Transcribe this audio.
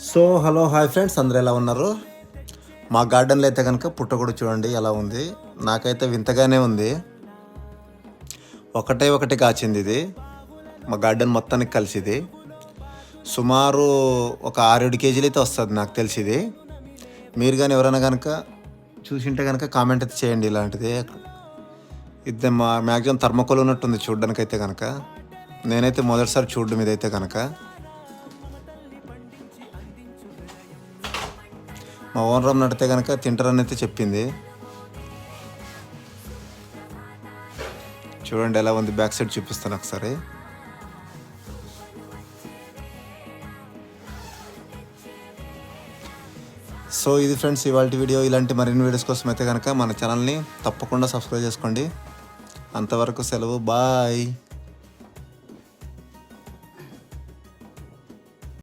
So hello hi friends, అందరూ ఎలా ఉన్నారు? మా గార్డెన్లో అయితే కనుక పుట్ట కూడా చూడండి ఎలా ఉంది. నాకైతే వింతగానే ఉంది. ఒకటే ఒకటి కాచింది ఇది మా గార్డెన్ మొత్తానికి కలిసిది. సుమారు ఒక 6-7 కేజీలు అయితే వస్తుంది నాకు తెలిసిది. మీరు కానీ ఎవరైనా కనుక చూసింటే కనుక కామెంట్ అయితే చేయండి. ఇలాంటిది ఇది మా మ్యాక్సిమం థర్మకోల్ ఉన్నట్టుంది చూడడానికైతే కనుక. నేనైతే మొదటిసారి చూడడం ఇదైతే కనుక. మా ఓనర్ నడితే కనుక తింటారని అయితే చెప్పింది. చూడండి ఎలా ఉంది, బ్యాక్ సైడ్ చూపిస్తాను ఒకసారి. సో ఇది ఫ్రెండ్స్ ఇవాళ వీడియో. ఇలాంటి మరిన్ని వీడియోస్ కోసం అయితే కనుక మన ఛానల్ని తప్పకుండా సబ్స్క్రైబ్ చేసుకోండి. అంతవరకు సెలవు, బాయ్.